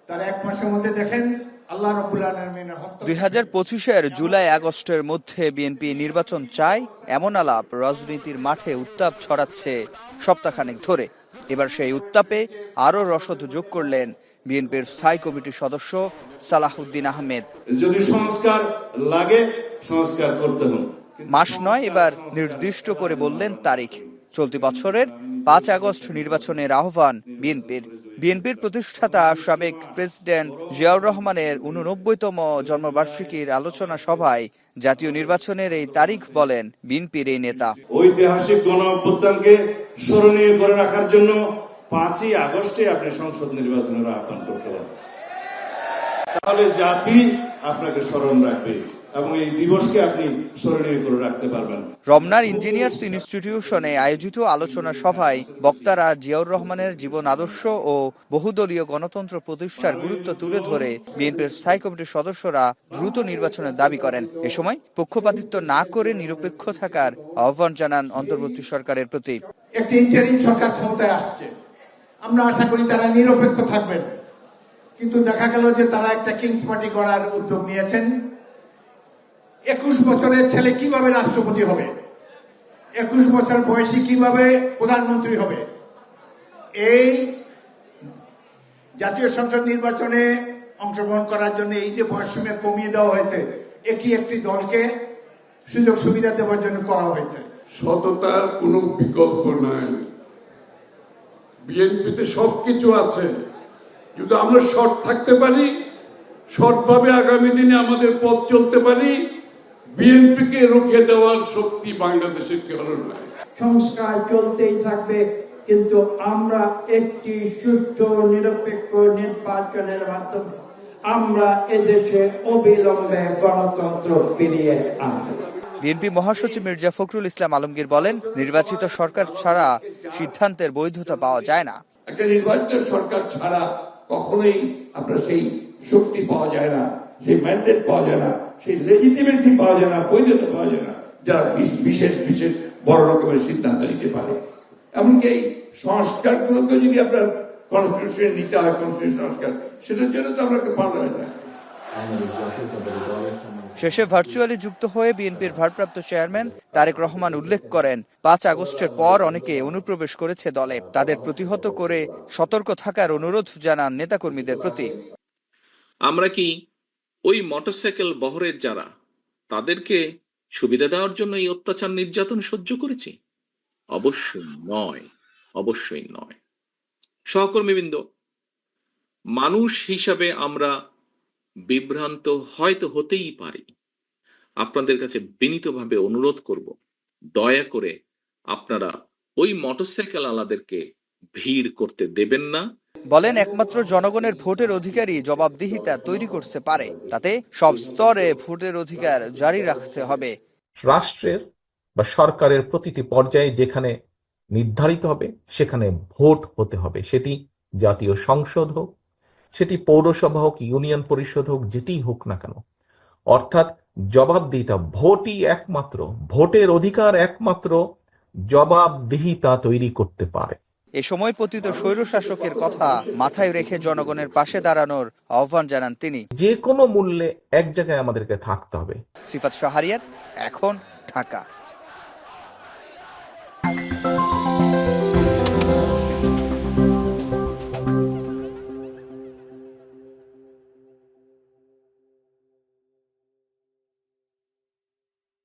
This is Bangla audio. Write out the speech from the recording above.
তার 1 মাসের মধ্যে দেখেন আল্লাহ রাব্বুল আলামিনের 2025-এর জুলাই আগস্টের মধ্যে বিএনপি নির্বাচন চায় এমন আলাপ রাজনীতির মাঠে উত্তাপ ছড়াচ্ছে সপ্তাহখানেক ধরে। এবার সেই উত্তাপে আরও রসদ যোগ করলেন বিএনপির স্থায়ী কমিটির সদস্য সালাহউদ্দিন আহমেদ। যদি সংস্কার লাগে সংস্কার করতে হবে, মাস নয়, এবার নির্দিষ্ট করে বললেন তারিখ। চলতি বছরের 5 আগস্ট নির্বাচনের আহ্বান বিএনপির প্রতিষ্ঠাতা সাবেক প্রেসিডেন্ট জিয়াউর রহমানের 89তম জন্মবার্ষিকীর আলোচনা সভায় জাতীয় নির্বাচনের এই তারিখ বলেন বিএনপির এই নেতা। ঐতিহাসিক গণঅভ্যুত্থানকে স্মরণীয় করে রাখার জন্য 5ই আগস্টে আপনি সংসদ নির্বাচনের আহ্বান করতে পারেন, তাহলে জাতি আপনাকে স্মরণ রাখবে এবং এই দিবসকে আপনি স্মরণীয় করে রাখতে পারবেন। রমনার ইঞ্জিনিয়ার্স ইনস্টিটিউশনে আয়োজিত আলোচনা সভায় বক্তারা জিয়াউর রহমানের জীবন আদর্শ ও বহুদলীয় গণতন্ত্র প্রতিষ্ঠার গুরুত্ব তুলে ধরে বিএনপির স্থায়ী কমিটির সদস্যরা দ্রুত নির্বাচনের দাবি করেন। এ সময় পক্ষপাতিত্ব না করে নিরপেক্ষ থাকার আহ্বান জানান অন্তর্বর্তী সরকারের প্রতি। একটি ইন্টারিম সরকার ক্ষমতায় আসছে, আমরা আশা করি তারা নিরপেক্ষ থাকবেন, কিন্তু দেখা গেল যে তারা একটা কিংস পার্টি গড়ার উদ্যোগ নিয়েছেন। 21 বছরের ছেলে কিভাবে রাষ্ট্রপতি হবে, 21 বছর বয়সী কিভাবে প্রধানমন্ত্রী হবে? এই জাতীয় সংসদ নির্বাচনে অংশগ্রহণ করার জন্য এই যে বয়সসীমা কমিয়ে দেওয়া হয়েছে, একটি দলকে সুযোগ সুবিধা দেওয়ার জন্য করা হয়েছে। সততার কোনো বিকল্প নাই, বিএনপিতে সবকিছু আছে। যদি আমরা সৎ থাকতে পারি, সৎভাবে আগামী দিনে আমাদের পথ চলতে পারি, বিএনপিকে রুখে দেওয়ার শক্তি বাংলাদেশের কেউ নয়। সংস্কার চলতেই থাকবে, কিন্তু আমরা একটি সুষ্ঠু নিরপেক্ষ নির্বাচনের মাধ্যমে আমরা এদেশে অবিলম্বে গণতন্ত্র ফিরিয়ে আনব। বিএনপি মহাসচিব মির্জা ফখরুল ইসলাম আলমগীর বলেন, নির্বাচিত সরকার ছাড়া সিদ্ধান্তের বৈধতা পাওয়া যায় না। একটা নির্বাচিত সরকার ছাড়া কখনোই আপনার সেই শক্তি পাওয়া যায় না, সেই ম্যান্ডেট পাওয়া যায় না, সেই লেজিটিমেসি পাওয়া যায় না, বৈধতা পাওয়া যায় না, যারা বিশেষ বিশেষ বড় রকমের সিদ্ধান্ত নিতে পারে। এমনকি এই সংস্কারগুলোকে যদি আপনার কনস্টিটিউশনে নিতে হয়, কনস্টিটিউশন সংস্কার, সেটার জন্য তো আমরা একটা পার্লামেন্ট না। শেষে ভার্চুয়ালি যুক্ত হয়ে বিএনপির ভারপ্রাপ্ত চেয়ারম্যান তারেক রহমান উল্লেখ করেন, 5 আগস্টের পর অনেকে অনুপ্রবেশ করেছে দলে, তাদের প্রতিহত করে সতর্ক থাকার অনুরোধ জানান নেতাকর্মীদের প্রতি। আমরা কি ওই মোটরসাইকেল বহরের যারা, তাদেরকে সুবিধা দেওয়ার জন্য এই অত্যাচার নির্যাতন সহ্য করেছি? অবশ্যই নয়, অবশ্যই নয়। সহকর্মীবৃন্দ, মানুষ হিসাবে আমরা বিভ্রান্ত হয়তো হতেই পারি। আপনাদের কাছে বিনীতভাবে অনুরোধ করব, দয়া করে আপনারা ওই মোটরসাইকেল আলাদেরকে ভিড় করতে দেবেন না। বলেন, একমাত্র জনগণের ভোটের অধিকারই জবাবদিহিতা তৈরি করতে পারে, তাতে সব স্তরে ভোটের অধিকার জারি রাখতে হবে। রাষ্ট্রের বা সরকারের প্রতিটি পর্যায়ে যেখানে নির্ধারিত হবে সেখানে ভোট হতে হবে, সেটি জাতীয় সংসদ হোক, সেটি পৌরসভা হোক, ইউনিয়ন পরিষদ হোক, যেটিই হোক না কেন। অর্থাৎ জবাবদিহিতা, ভোটই একমাত্র, ভোটের অধিকার একমাত্র জবাবদিহিতা তৈরি করতে পারে। এ সময় পতিত স্বৈরশাসকের কথা মাথায় রেখে জনগণের পাশে দাঁড়ানোর আহ্বান জানান তিনি। যে কোনো মূল্যে এক জায়গায় আমাদেরকে থাকতে হবে। সিফাত শাহরিয়ার, এখন, ঢাকা।